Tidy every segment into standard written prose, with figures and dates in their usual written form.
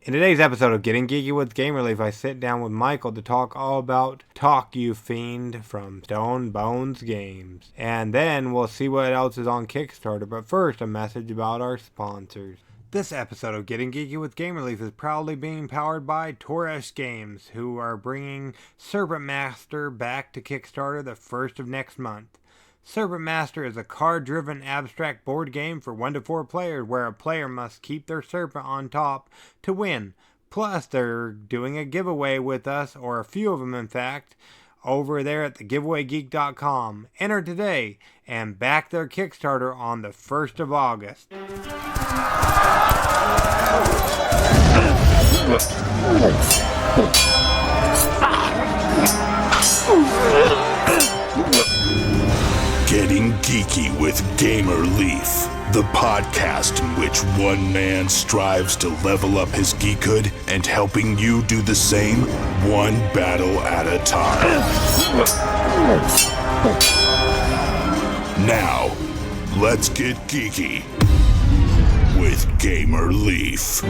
In today's episode of Getting Geeky with Game Relief, I sit down with Michael to talk all about Talk You Fiend from Stone Bones Games. And then we'll see what else is on Kickstarter. But first, a message about our sponsors. This episode of Getting Geeky with Game Relief is proudly being powered by Torres Games, who are bringing Serpent Master back to Kickstarter the first of next month. Serpent Master is a card-driven abstract board game for 1 to 4 players where a player must keep their serpent on top to win. Plus, they're doing a giveaway with us, or a few of them in fact, over there at thegiveawaygeek.com. Enter today and back their Kickstarter on the 1st of August. Getting Geeky with Gamer Leaf, the podcast in which one man strives to level up his geekhood and helping you do the same, one battle at a time. Now, let's get geeky with Gamer Leaf.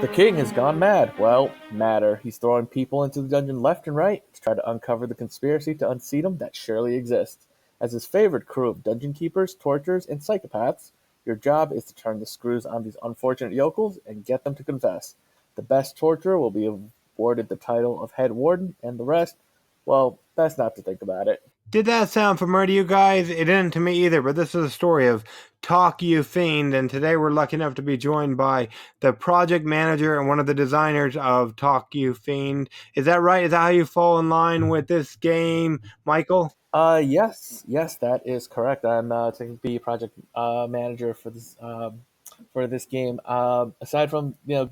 The king has gone mad. Well, madder. He's throwing people into the dungeon left and right to try to uncover the conspiracy to unseat him that surely exists. As his favorite crew of dungeon keepers, torturers, and psychopaths, your job is to turn the screws on these unfortunate yokels and get them to confess. The best torturer will be awarded the title of head warden, and the rest, well, best not to think about it. Did that sound familiar to you guys? It didn't to me either, but this is a story of Talk You Fiend, and today we're lucky enough to be joined by the project manager and one of the designers of Talk You Fiend. Is that right? Is that how you fall in line with this game, Michael? Yes, that is correct. I'm to be project manager for this game. Aside from the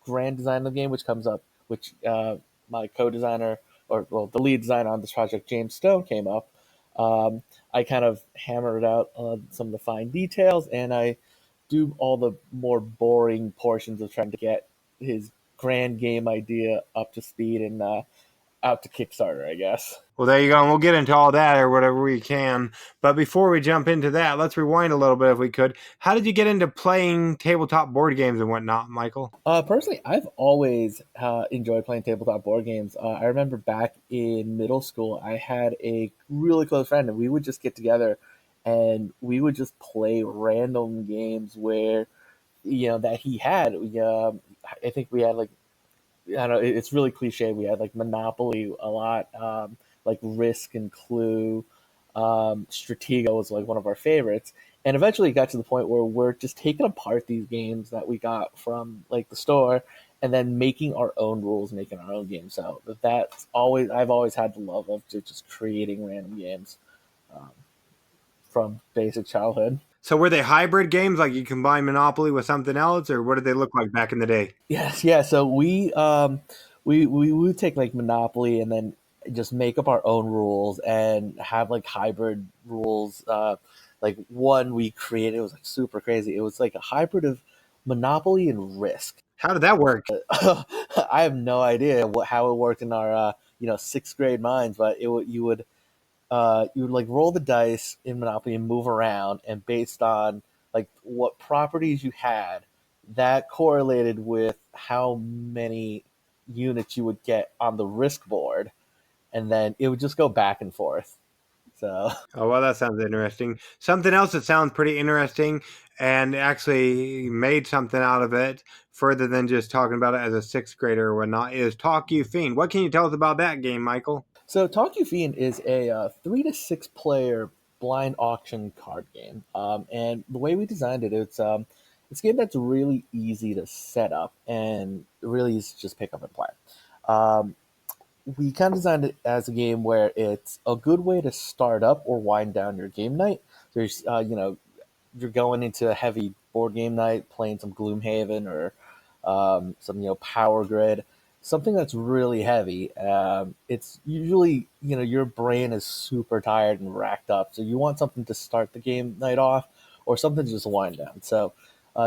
grand design of the game, which comes up, which my co-designer the lead designer on this project, James Stone, came up. I kind of hammered out some of the fine details, and I do all the more boring portions of trying to get his grand game idea up to speed and out to Kickstarter, I guess. Well, there you go, and we'll get into all that or whatever we can. But before we jump into that, let's rewind a little bit if we could. How did you get into playing tabletop board games and whatnot, Michael? Personally, I've always enjoyed playing tabletop board games. I remember back in middle school, I had a really close friend, and we would just get together and we would just play random games where, that he had. I think we had like, I don't know, it's really cliche. We had like Monopoly a lot, like Risk and Clue. Stratego was like one of our favorites. And eventually it got to the point where we're just taking apart these games that we got from like the store and then making our own rules, making our own games. So I've always had the love of just creating random games from basic childhood. So were they hybrid games, like you combine Monopoly with something else, or what did they look like back in the day? Yes, yeah. So we would take like Monopoly and then just make up our own rules and have like hybrid rules. Like one we created, it was like super crazy. It was like a hybrid of Monopoly and Risk. How did that work? I have no idea how it worked in our sixth grade minds, but you would like roll the dice in Monopoly and move around, and based on like what properties you had, that correlated with how many units you would get on the Risk board, and then it would just go back and forth. So Oh, well, that sounds interesting. Something else that sounds pretty interesting and actually made something out of it further than just talking about it as a sixth grader or whatnot is Talk You Fiend. What can you tell us about that game, Michael? Talk You Fiend is a 3 to 6 player blind auction card game, and the way we designed it, it's a game that's really easy to set up and really easy to just pick up and play. Um, we kind of designed it as a game where it's a good way to start up or wind down your game night. There's, you're going into a heavy board game night, playing some Gloomhaven or some, Power Grid, something that's really heavy. It's usually, your brain is super tired and racked up, so you want something to start the game night off or something to just wind down. So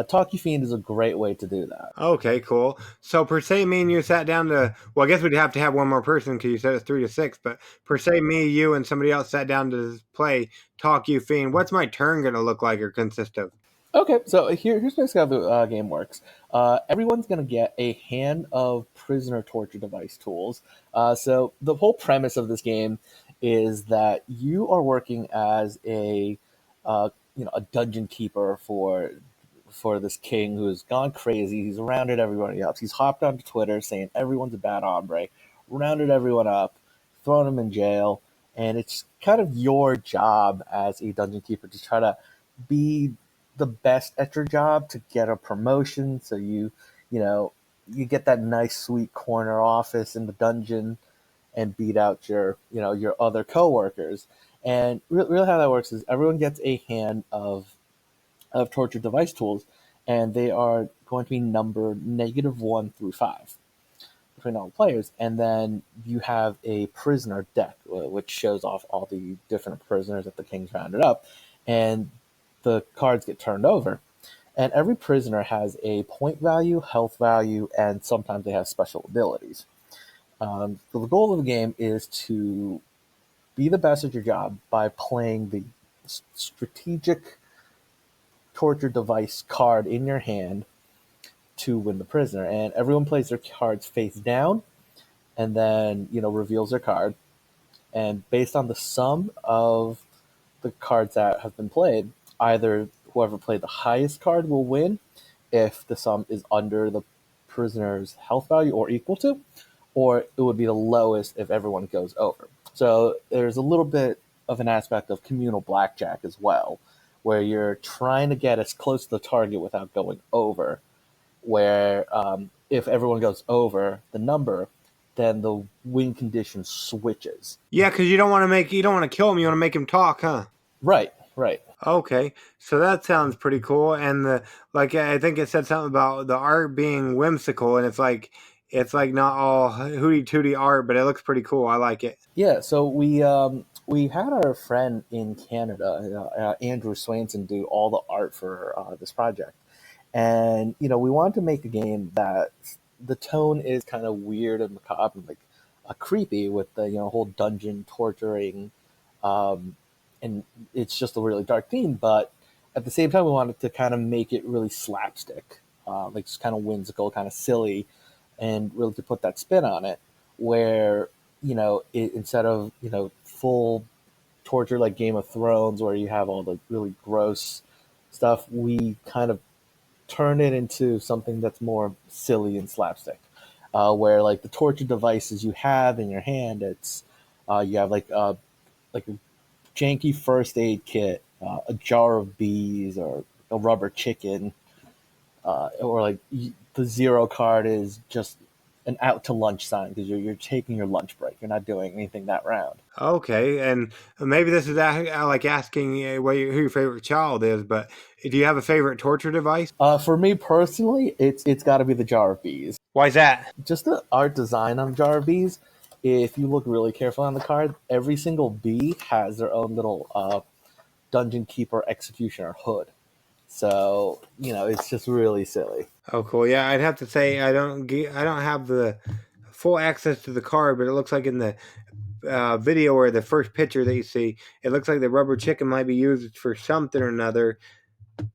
Talk You Fiend is a great way to do that. Okay, cool. So per se, me and you sat down to. Well, I guess we'd have to have one more person because you said it's 3 to 6. But per se, me, you, and somebody else sat down to play Talk You Fiend. What's my turn gonna look like or consist of? Okay, so here's basically how the game works. Everyone's going to get a hand of prisoner torture device tools. So the whole premise of this game is that you are working as a dungeon keeper for this king who's gone crazy. He's rounded everybody up. He's hopped onto Twitter saying everyone's a bad hombre, rounded everyone up, thrown them in jail, and it's kind of your job as a dungeon keeper to try to be the best at your job to get a promotion. So you know, you get that nice, sweet corner office in the dungeon and beat out your other coworkers. And really, how that works is everyone gets a hand of torture device tools, and they are going to be numbered -1 through 5 between all the players. And then you have a prisoner deck, which shows off all the different prisoners that the king's rounded up, and the cards get turned over. And every prisoner has a point value, health value, and sometimes they have special abilities. So the goal of the game is to be the best at your job by playing the strategic torture device card in your hand to win the prisoner. And everyone plays their cards face down and then, reveals their card. And based on the sum of the cards that have been played, either whoever played the highest card will win if the sum is under the prisoner's health value or equal to, or it would be the lowest if everyone goes over. So there's a little bit of an aspect of communal blackjack as well, where you're trying to get as close to the target without going over. Where if everyone goes over the number, then the win condition switches. Yeah, because you don't want to kill him. You want to make him talk, huh? Right, right. Okay, so that sounds pretty cool. And I think it said something about the art being whimsical, and it's like not all hooty tooty art, but it looks pretty cool. I like it. Yeah, so we had our friend in Canada, Andrew Swainson, do all the art for this project, and we wanted to make a game that the tone is kind of weird and macabre and like creepy with the whole dungeon torturing, um, and it's just a really dark theme. But at the same time, we wanted to kind of make it really slapstick, like just kind of whimsical, kind of silly, and really to put that spin on it, where instead of full torture like Game of Thrones, where you have all the really gross stuff, we kind of turn it into something that's more silly and slapstick. Where like the torture devices you have in your hand, it's you have like a janky first aid kit, a jar of bees, or a rubber chicken, or like the zero card is just an out to lunch sign because you're taking your lunch break. You're not doing anything that round. Okay, and maybe this is like asking who your favorite child is, but do you have a favorite torture device? For me personally, it's got to be the jar of bees. Why's that? Just the art design on jar of bees. If you look really carefully on the card, every single bee has their own little dungeon keeper executioner hood. So it's just really silly. Oh, cool. Yeah, I'd have to say I don't have the full access to the card, but it looks like in the video or the first picture that you see, it looks like the rubber chicken might be used for something or another.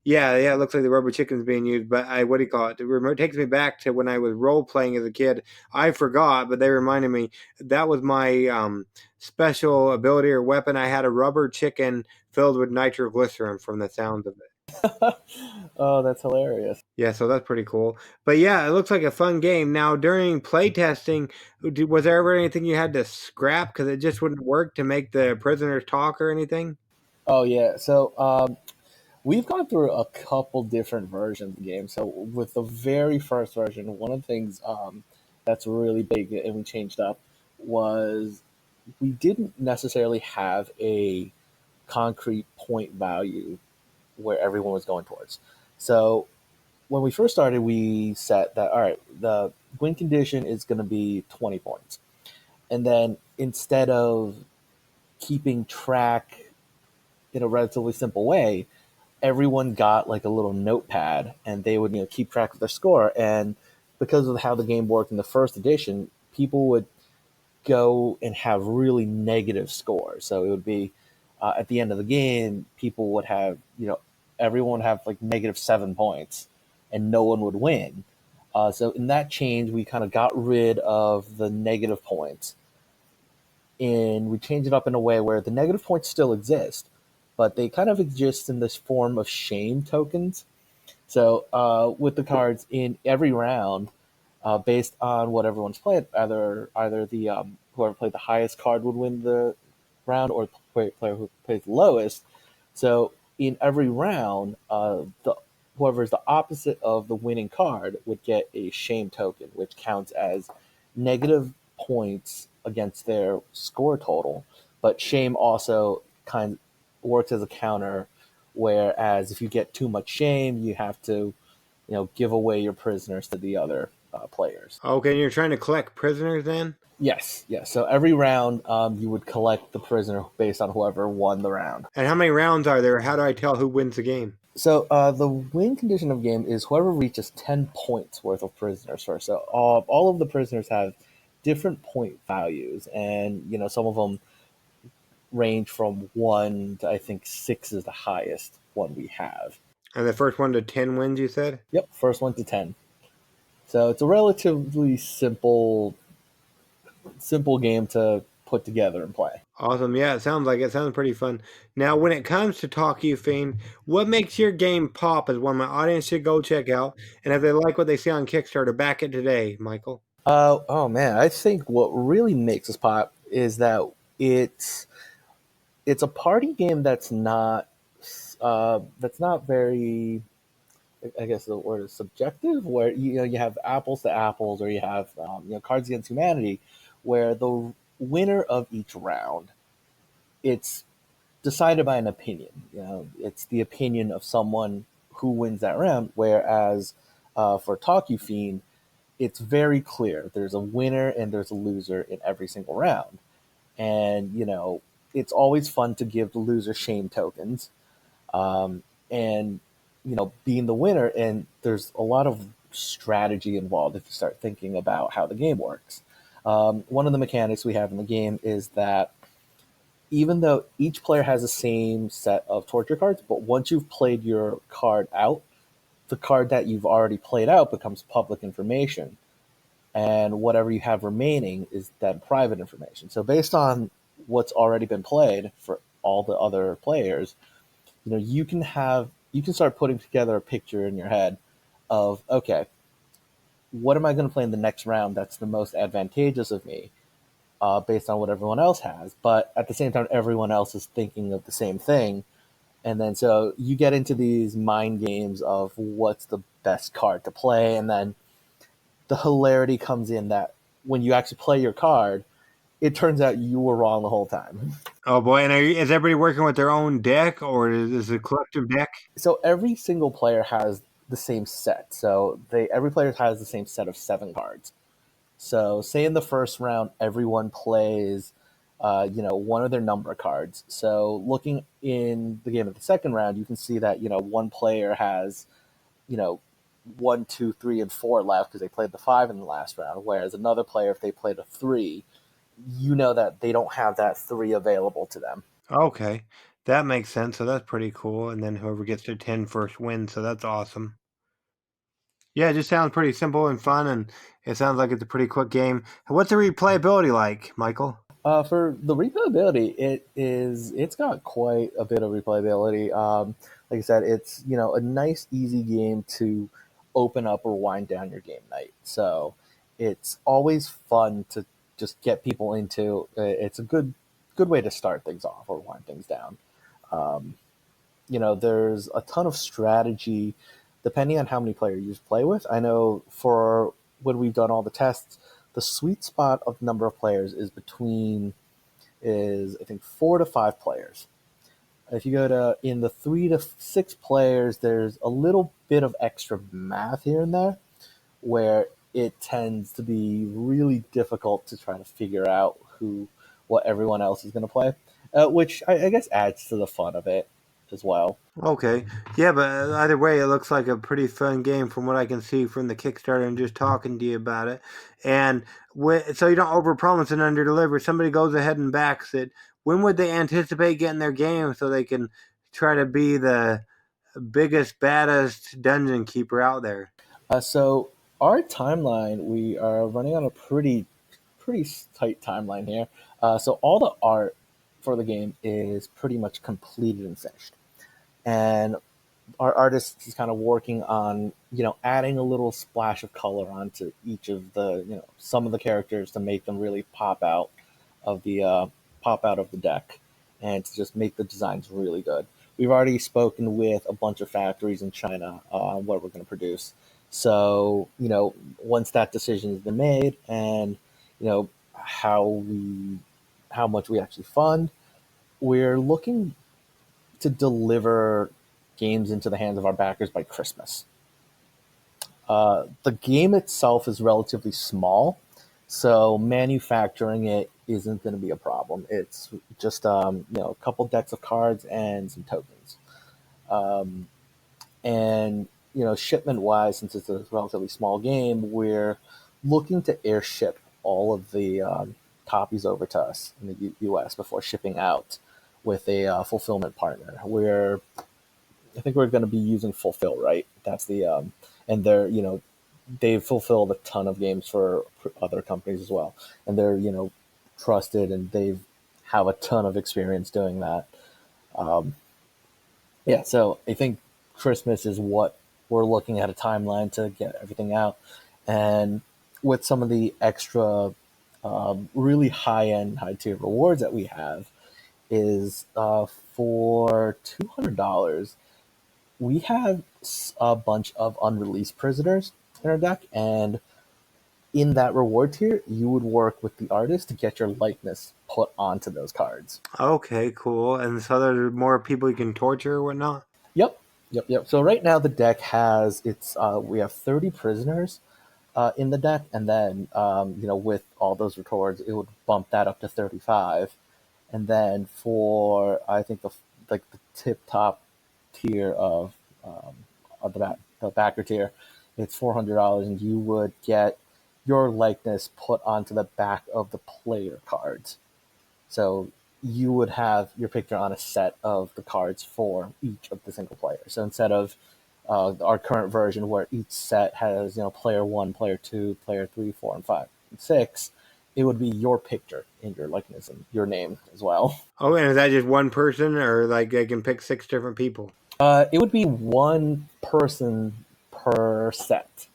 Yeah, yeah, it looks like the rubber chicken's being used, but what do you call it? The remote takes me back to when I was role playing as a kid. I forgot, but they reminded me that was my special ability or weapon. I had a rubber chicken filled with nitroglycerin from the sounds of it. Oh, that's hilarious. Yeah, so that's pretty cool. But yeah, it looks like a fun game. Now, during playtesting, was there ever anything you had to scrap because it just wouldn't work to make the prisoners talk or anything? Oh yeah. So we've gone through a couple different versions of the game. So with the very first version, one of the things that's really big and we changed up was we didn't necessarily have a concrete point value where everyone was going towards. So when we first started, we set that all right, the win condition is going to be 20 points, and then instead of keeping track in a relatively simple way, everyone got like a little notepad, and they would keep track of their score. And because of how the game worked in the first edition, people would go and have really negative scores. So it would be at the end of the game, people would have, everyone would have like -7 points, and no one would win. So in that change, we kind of got rid of the negative points, and we changed it up in a way where the negative points still exist, but they kind of exist in this form of shame tokens. So with the cards in every round, based on what everyone's played, either the whoever played the highest card would win the round, or the player who plays the lowest. So in every round, the whoever is the opposite of the winning card would get a shame token, which counts as negative points against their score total. But shame also kind of works as a counter, whereas if you get too much shame, you have to give away your prisoners to the other players. Okay, and you're trying to collect prisoners then? Yes, yes. So every round, you would collect the prisoner based on whoever won the round. And how many rounds are there? How do I tell who wins the game? So the win condition of game is whoever reaches 10 points worth of prisoners first. So all of the prisoners have different point values, and some of them range from 1 to, I think, 6 is the highest one we have. And the first one to 10 wins, you said? Yep, first one to 10. So it's a relatively simple game to put together and play. Awesome. Yeah, it sounds like it. Sounds pretty fun. Now, when it comes to Talk You Fiend, what makes your game pop is one my audience should go check out. And if they like what they see on Kickstarter, back it today, Michael. Oh man, I think what really makes us pop is that it's it's a party game that's not very, I guess the word is subjective, where you have apples to apples, or you have Cards Against Humanity, where the winner of each round, it's decided by an opinion. It's the opinion of someone who wins that round. Whereas for Talk You Fiend, it's very clear. There's a winner and there's a loser in every single round, and it's always fun to give the loser shame tokens, and being the winner. And there's a lot of strategy involved if you start thinking about how the game works. One of the mechanics we have in the game is that even though each player has the same set of torture cards, but once you've played your card out, the card that you've already played out becomes public information, and whatever you have remaining is then private information. So based on what's already been played for all the other players, you can start putting together a picture in your head of, okay, what am I going to play in the next round that's the most advantageous of me, based on what everyone else has. But at the same time, everyone else is thinking of the same thing. And then so you get into these mind games of what's the best card to play. And then the hilarity comes in that when you actually play your card, it turns out you were wrong the whole time. Oh boy, and is everybody working with their own deck, or is it a collective deck? So every single player has the same set. So every player has the same set of 7 cards. So say in the first round, everyone plays, one of their number cards. So looking in the game of the second round, you can see that one player has, you know, 1, 2, 3, and 4 left because they played the 5 in the last round. Whereas another player, if they played a 3, that they don't have that 3 available to them. Okay, that makes sense. So that's pretty cool. And then whoever gets to 10 first wins. So that's awesome. Yeah, it just sounds pretty simple and fun, and it sounds like it's a pretty quick game. What's the replayability like, Michael? For the replayability, it's got quite a bit of replayability. Like I said, it's a nice, easy game to open up or wind down your game night. So it's always fun to just get people into. It's a good way to start things off or wind things down. Um, there's a ton of strategy depending on how many players you play with. I know for when we've done all the tests, the sweet spot of number of players is I think 4 to 5 players. If you go to in the 3 to 6 players, there's a little bit of extra math here and there where it tends to be really difficult to try to figure out what everyone else is going to play, which I guess adds to the fun of it. as well. Okay. Yeah, but either way, it looks like a pretty fun game from what I can see from the Kickstarter and just talking to you about it. And so you don't overpromise and underdeliver. If somebody goes ahead and backs it, when would they anticipate getting their game so they can try to be the biggest, baddest dungeon keeper out there? So our timeline, we are running on a pretty tight timeline here. So all the art for the game is pretty much completed and finished, and our artist is kind of working on adding a little splash of color onto each of the some of the characters to make them really of the pop out of the deck, and to just make the designs really good. We've already spoken with a bunch of factories in China on what we're going to produce. So once that decision has been made, and how much we actually fund, we're looking to deliver games into the hands of our backers by Christmas. The game itself is relatively small, so manufacturing it isn't going to be a problem. It's just a couple decks of cards and some tokens. Um, and shipment wise, since it's a relatively small game, we're looking to airship all of the copies over to us in the U.S. before shipping out with a fulfillment partner. I think we're going to be using Fulfill, right? That's the and they've fulfilled a ton of games for other companies as well, and they're trusted, and they've have a ton of experience doing that. Um, yeah, so I think Christmas is what we're looking at, a timeline to get everything out, and with some of the extra, really high end, high tier rewards that we have, is for $200 we have a bunch of unreleased prisoners in our deck, and in that reward tier, you would work with the artist to get your likeness put onto those cards. Okay, cool. And so there's more people you can torture or whatnot? Yep, yep. So right now the deck has we have 30 prisoners in the deck, and then with all those rewards, it would bump that up to 35, and then for I think the tip top tier of the backer tier, it's $400, and you would get your likeness put onto the back of the player cards. So you would have your picture on a set of the cards for each of the single players. So instead of our current version where each set has player one, player two, player three, four, and five, and six, it would be your picture in your likeness and your name as well. Oh, and is that just one person, or like they can pick 6 different people? It would be one person per set.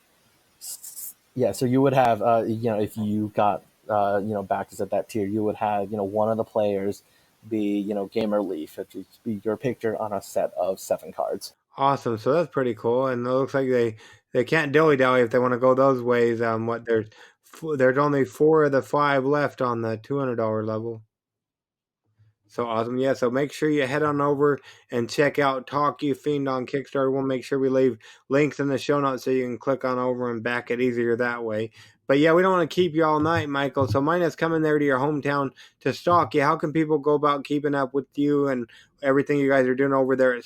Yeah, so you would have, if you got, backers at that tier, you would have, one of the players be, Gamer Leaf, which would be your picture on a set of 7 cards. Awesome. So that's pretty cool. And it looks like they can't dilly dally if they want to go those ways. There's only 4 of the 5 left on the $200 level. So awesome. Yeah, so make sure you head on over and check out Talk You Fiend on Kickstarter. We'll make sure we leave links in the show notes so you can click on over and back it easier that way. But yeah, we don't want to keep you all night, Michael. So mine is coming there to your hometown to stalk you. How can people go about keeping up with you and everything you guys are doing over there at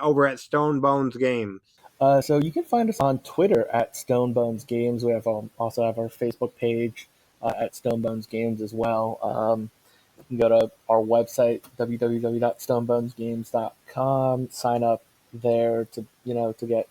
over at Stone Bones Games? So you can find us on Twitter at Stonebones Games. We also have our Facebook page at Stonebones Games as well. You can go to our website, www.stonebonesgames.com, sign up there to get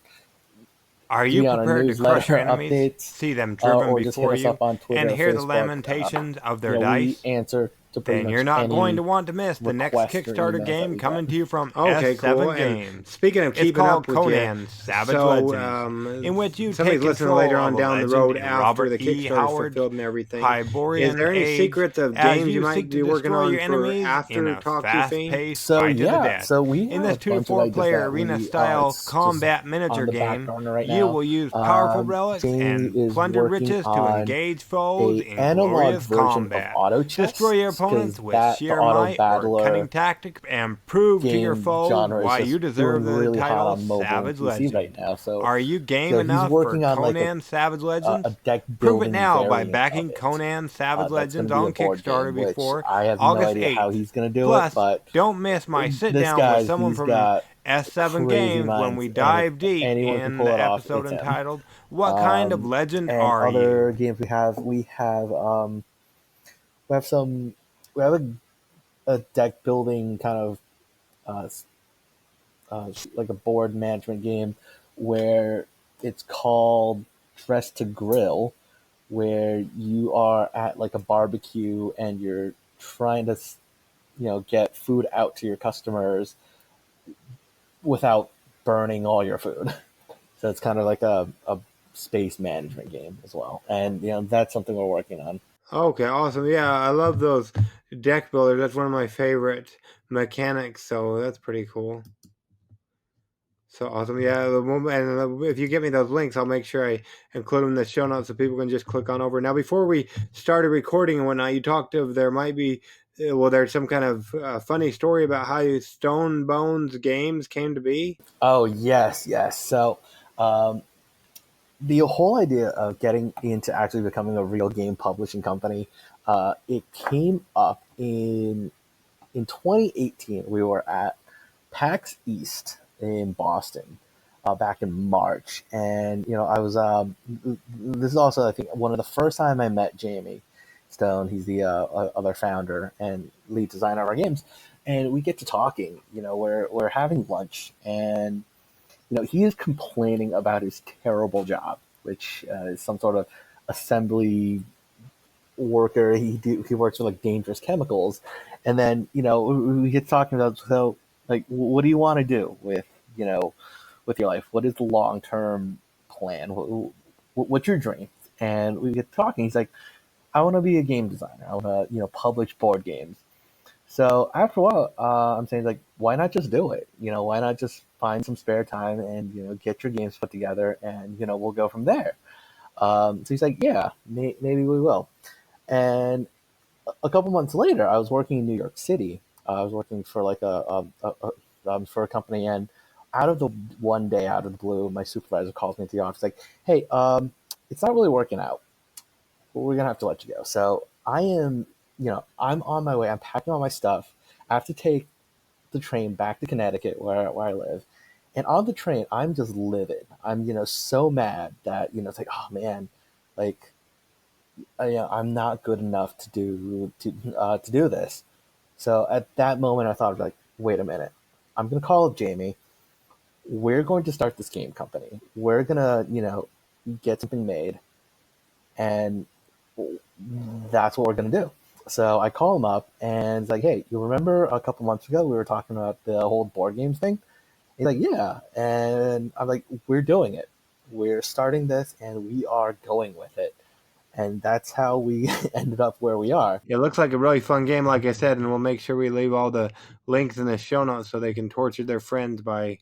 Are to you be on our prepared to newsletter crush your enemies, updates, see them driven or just hit before us up you, on Twitter and or hear the Facebook. lamentations of their We dice? answer to pretty Then much you're not any going to want to miss the next requests or Kickstarter emails that game we coming get. to you from Okay, S7 cool. And Games. speaking of It's keeping called up with Conan's you, Savage so Legends, in which you somebody's take listening control later on of a down the legend road in after Robert the E. Kickstarter's Howard's fulfilled and everything. Is Hyborian there any Age secrets of as games you you might seek be to working destroy on your for enemies in after a Talk You Fiend? fast-paced fight to the death. So we In this have 2 to a bunch of 4 ideas player that arena we style it's just combat on miniature the back game, burner right you now. will use powerful relics Jamie and is plundered working riches to on engage foes a in analog glorious version of combat. auto chess. Destroy your opponents with the sheer auto might or cunning battler tactic and prove to your game foe genre is why you just deserve doing the really hot title on mobile and Savage PC right Legend. now. So, Are you game so he's enough for working on like Conan Savage a Legends? deck Prove it building now by variant of backing it. Conan Savage That's going Legends to be a on board game, Kickstarter which before I have no August idea how 8th. he's going to do it, Plus, but don't miss my sit this down with guy, someone he's from got S7 crazy Games when we minds, and if dive deep anyone can in pull the it off, episode it's him. entitled What Kind of Legend And Are other You? games we have some we have a deck building kind of uh, like a board management game where it's called Dress to Grill, where you are at like a barbecue and you're trying to get food out to your customers without burning all your food. So it's kind of like a space management game as well, and that's something we're working on. Okay, awesome. Yeah, I love those deck builders. That's one of my favorite mechanics, so that's pretty cool. So awesome. Yeah, and if you give me those links, I'll make sure I include them in the show notes so people can just click on over. Now, before we started recording and whatnot, you talked of there might be, there's some kind of funny story about how Stone Bones Games came to be. Oh yes, yes. So um, the whole idea of getting into actually becoming a real game publishing company, it came up in 2018. We were at PAX East in Boston back in March, and I was. This is also, I think, one of the first time I met Jamie Stone. He's the other founder and lead designer of our games, and we get to talking. We're having lunch, and he is complaining about his terrible job, which is some sort of assembly worker. He works with like dangerous chemicals, and then we get talking about, so like, what do you want to do you know with your life? What is the long term plan? What's your dream? And we get talking. He's like, I want to be a game designer. I want to publish board games. So after a while, I'm saying, like, why not just do it? Why not just find some spare time and get your games put together, and we'll go from there. So he's like, yeah, maybe we will. And a couple months later, I was working in New York City. I was working for like for a company, and one day out of the blue, my supervisor calls me to the office, like, hey, it's not really working out. We're gonna have to let you go. So I'm on my way. I'm packing all my stuff. I have to take the train back to Connecticut, where I live. And on the train, I'm just livid. I'm so mad that it's like, oh man, like I'm not good enough to do this. So at that moment, I thought, like, wait a minute, I'm gonna call up Jamie. We're going to start this game company. We're gonna get something made, and that's what we're gonna do. So I call him up and it's like, hey, you remember a couple months ago we were talking about the whole board games thing? He's like, yeah. And I'm like, we're doing it. We're starting this and we are going with it. And that's how we ended up where we are. It looks like a really fun game, like I said, and we'll make sure we leave all the links in the show notes so they can torture their friends by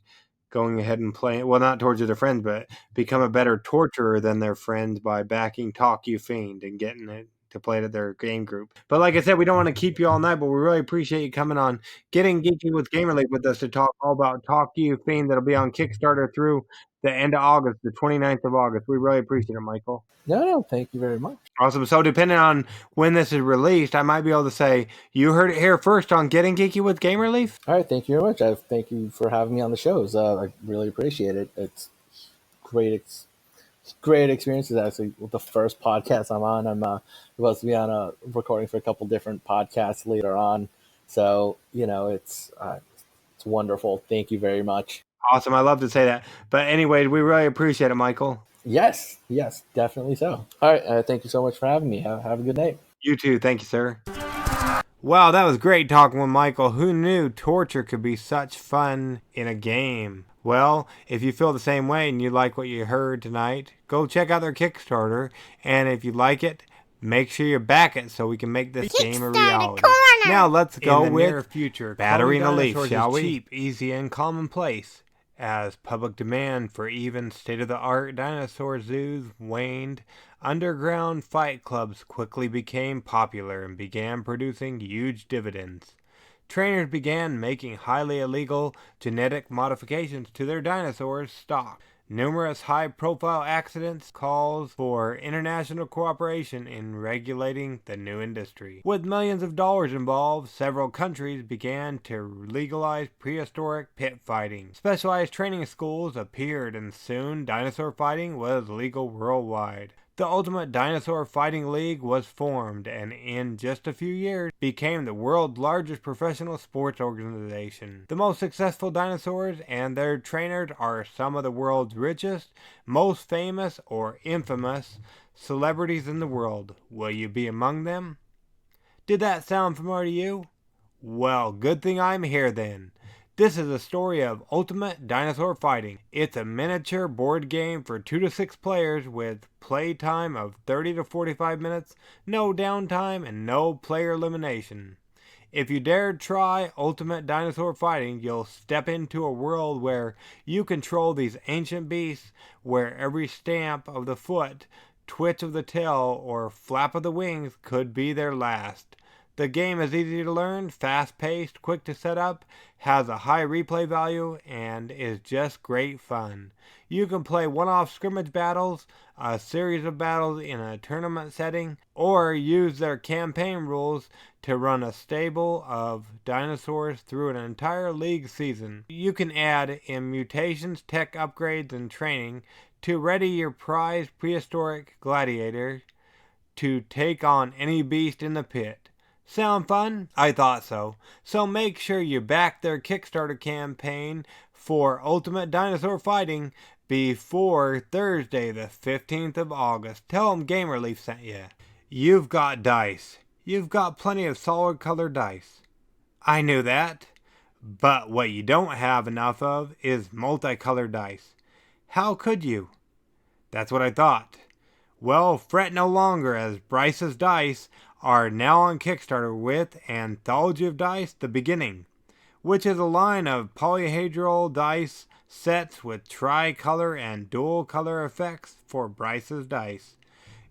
going ahead and playing. Well, not torture their friends, but become a better torturer than their friends by backing Talk You Fiend and getting it to play to their game group. But like I said, we don't want to keep you all night, but we really appreciate you coming on Getting Geeky with Gamer League with us to talk all about Talk You Fiend. That'll be on Kickstarter through the end of August, the 29th of August. We really appreciate it, Michael. No, thank you very much. Awesome. So depending on when this is released, I might be able to say you heard it here first on Getting Geeky with Gamer Leaf. All right, thank you very much. Thank you for having me on the shows. I really appreciate it. It's great. Great experiences. Actually, the first podcast I'm on, I'm supposed to be on a recording for a couple different podcasts later on. So it's wonderful. Thank you very much. Awesome. I love to say that. But anyway, we really appreciate it, Michael. Yes, definitely so. All right, thank you so much for having me. Have a good night. You too. Thank you, sir. Wow, that was great talking with Michael. Who knew torture could be such fun in a game? Well, if you feel the same way and you like what you heard tonight, go check out their Kickstarter. And if you like it, make sure you back it so we can make this game a reality. Now let's go with near future Battery in a Leaf, shall we? Cheap, easy, and commonplace. As public demand for even state-of-the-art dinosaur zoos waned, underground fight clubs quickly became popular and began producing huge dividends. Trainers began making highly illegal genetic modifications to their dinosaurs' stock. Numerous high-profile accidents calls for international cooperation in regulating the new industry. With millions of dollars involved, several countries began to legalize prehistoric pit fighting. Specialized training schools appeared, and soon dinosaur fighting was legal worldwide. The Ultimate Dinosaur Fighting League was formed, and in just a few years became the world's largest professional sports organization. The most successful dinosaurs and their trainers are some of the world's richest, most famous, or infamous celebrities in the world. Will you be among them? Did that sound familiar to you? Well, good thing I'm here then. This is a story of Ultimate Dinosaur Fighting. It's a miniature board game for 2 to 6 players with play time of 30 to 45 minutes, no downtime, and no player elimination. If you dare try Ultimate Dinosaur Fighting, you'll step into a world where you control these ancient beasts, where every stamp of the foot, twitch of the tail, or flap of the wings could be their last. The game is easy to learn, fast-paced, quick to set up, has a high replay value, and is just great fun. You can play one-off scrimmage battles, a series of battles in a tournament setting, or use their campaign rules to run a stable of dinosaurs through an entire league season. You can add in mutations, tech upgrades, and training to ready your prized prehistoric gladiator to take on any beast in the pit. Sound fun? I thought so. So make sure you back their Kickstarter campaign for Ultimate Dinosaur Fighting before Thursday the 15th of August. Tell them GamerLeaf sent you. You've got dice. You've got plenty of solid colored dice. I knew that. But what you don't have enough of is multicolored dice. How could you? That's what I thought. Well, fret no longer, as Bryce's Dice are now on Kickstarter with Anthology of Dice The Beginning, which is a line of polyhedral dice sets with tricolor and dual color effects for Bryce's Dice.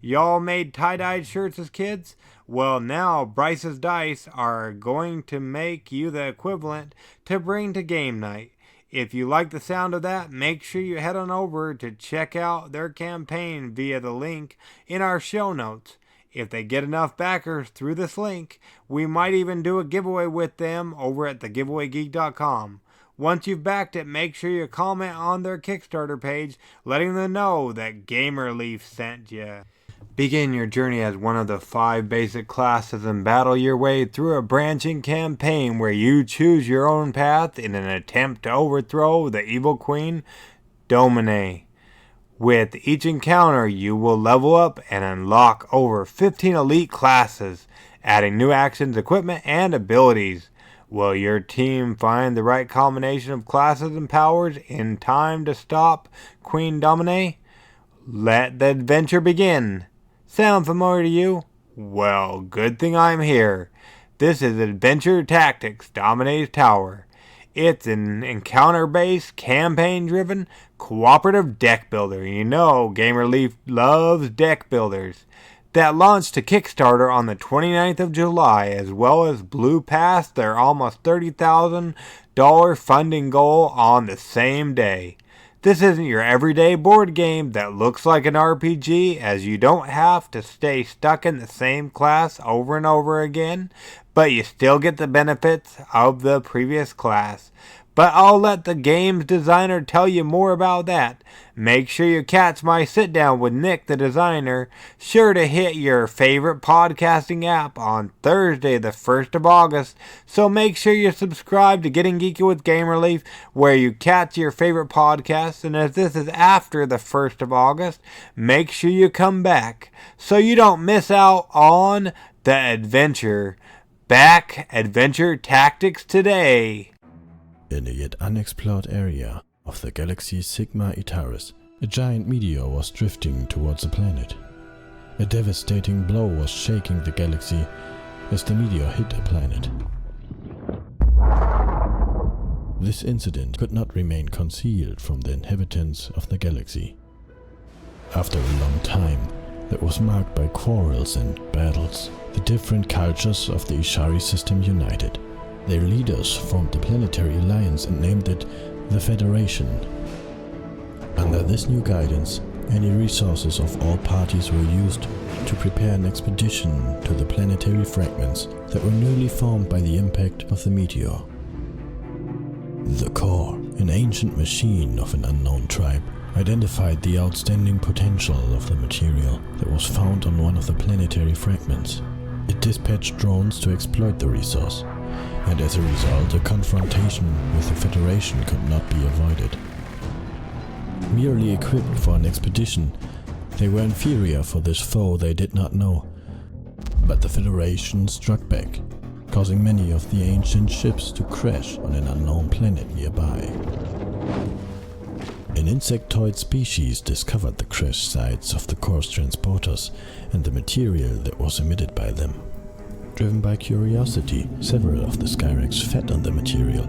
Y'all made tie-dyed shirts as kids? Well, now Bryce's Dice are going to make you the equivalent to bring to game night. If you like the sound of that, make sure you head on over to check out their campaign via the link in our show notes. If they get enough backers through this link, we might even do a giveaway with them over at thegiveawaygeek.com. Once you've backed it, make sure you comment on their Kickstarter page, letting them know that GamerLeaf sent you. Begin your journey as one of the 5 basic classes and battle your way through a branching campaign where you choose your own path in an attempt to overthrow the evil queen, Domine. With each encounter, you will level up and unlock over 15 elite classes, adding new actions, equipment, and abilities. Will your team find the right combination of classes and powers in time to stop Queen Domine? Let the adventure begin. Sound familiar to you? Well, good thing I'm here. This is Adventure Tactics Domine's Tower. It's an encounter-based, campaign-driven, cooperative deck builder. You know GamerLeaf loves deck builders. That launched to Kickstarter on the 29th of July, as well as blew past their almost $30,000 funding goal on the same day. This isn't your everyday board game that looks like an RPG, as you don't have to stay stuck in the same class over and over again, but you still get the benefits of the previous class. But I'll let the game's designer tell you more about that. Make sure you catch my sit down with Nick, the designer. Sure to hit your favorite podcasting app on Thursday, the 1st of August. So make sure you subscribe to Getting Geeky with GamerLeaf, where you catch your favorite podcasts. And if this is after the 1st of August, make sure you come back so you don't miss out on the adventure. Back Adventure Tactics today. In a yet unexplored area of the galaxy Sigma Itaris, a giant meteor was drifting towards the planet. A devastating blow was shaking the galaxy as the meteor hit a planet. This incident could not remain concealed from the inhabitants of the galaxy. After a long time, that was marked by quarrels and battles. The different cultures of the Ishari system united. Their leaders formed the Planetary Alliance and named it the Federation. Under this new guidance, any resources of all parties were used to prepare an expedition to the planetary fragments that were newly formed by the impact of the meteor. The core, an ancient machine of an unknown tribe, identified the outstanding potential of the material that was found on one of the planetary fragments. It dispatched drones to exploit the resource, and as a result, a confrontation with the Federation could not be avoided. Merely equipped for an expedition, they were inferior for this foe they did not know. But the Federation struck back, causing many of the ancient ships to crash on an unknown planet nearby. An insectoid species discovered the crash sites of the core's transporters and the material that was emitted by them. Driven by curiosity, several of the Skyrex fed on the material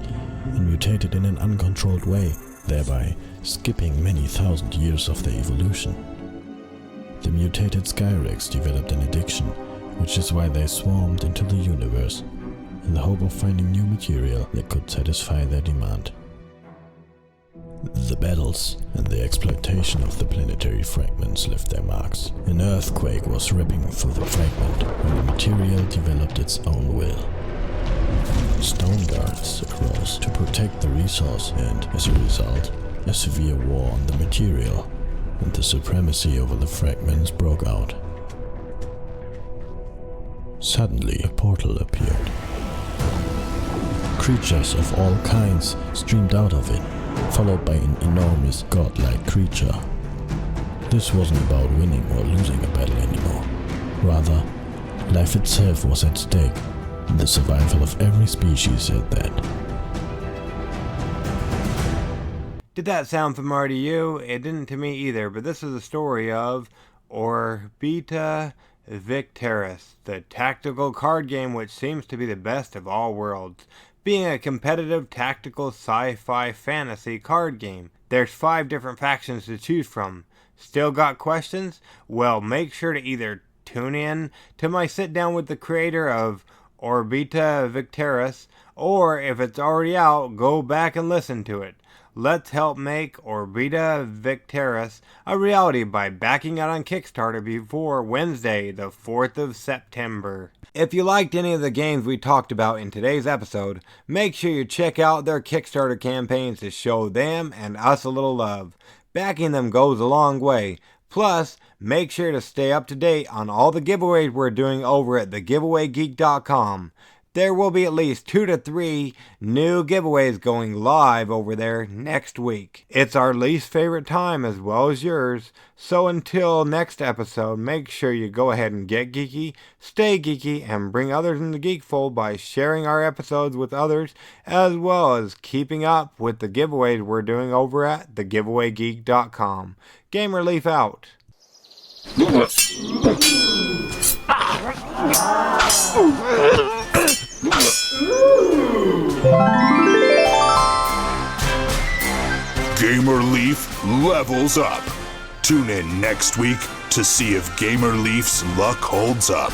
and mutated in an uncontrolled way, thereby skipping many thousand years of their evolution. The mutated Skyrex developed an addiction, which is why they swarmed into the universe, in the hope of finding new material that could satisfy their demand. The battles and the exploitation of the planetary fragments left their marks. An earthquake was ripping through the fragment when the material developed its own will. Stone guards arose to protect the resource, and as a result, a severe war on the material and the supremacy over the fragments broke out. Suddenly, a portal appeared. Creatures of all kinds streamed out of it, followed by an enormous godlike creature. This wasn't about winning or losing a battle anymore. Rather, life itself was at stake, and the survival of every species at that. Did that sound familiar to you? It didn't to me either, but this is the story of Orbita Victeris, the tactical card game which seems to be the best of all worlds, being a competitive tactical sci-fi fantasy card game. There's 5 different factions to choose from. Still got questions? Well, make sure to either tune in to my sit down with the creator of Orbita Victeris, or if it's already out, go back and listen to it. Let's help make Orbita Victeris a reality by backing out on Kickstarter before Wednesday, the 4th of September. If you liked any of the games we talked about in today's episode, make sure you check out their Kickstarter campaigns to show them and us a little love. Backing them goes a long way. Plus, make sure to stay up to date on all the giveaways we're doing over at thegiveawaygeek.com. There will be at least 2 to 3 new giveaways going live over there next week. It's our least favorite time as well as yours. So until next episode, make sure you go ahead and get geeky, stay geeky, and bring others in the geek fold by sharing our episodes with others, as well as keeping up with the giveaways we're doing over at thegiveawaygeek.com. Gamer Leaf out. Gamer Leaf levels up. Tune in next week to see if Gamer Leaf's luck holds up.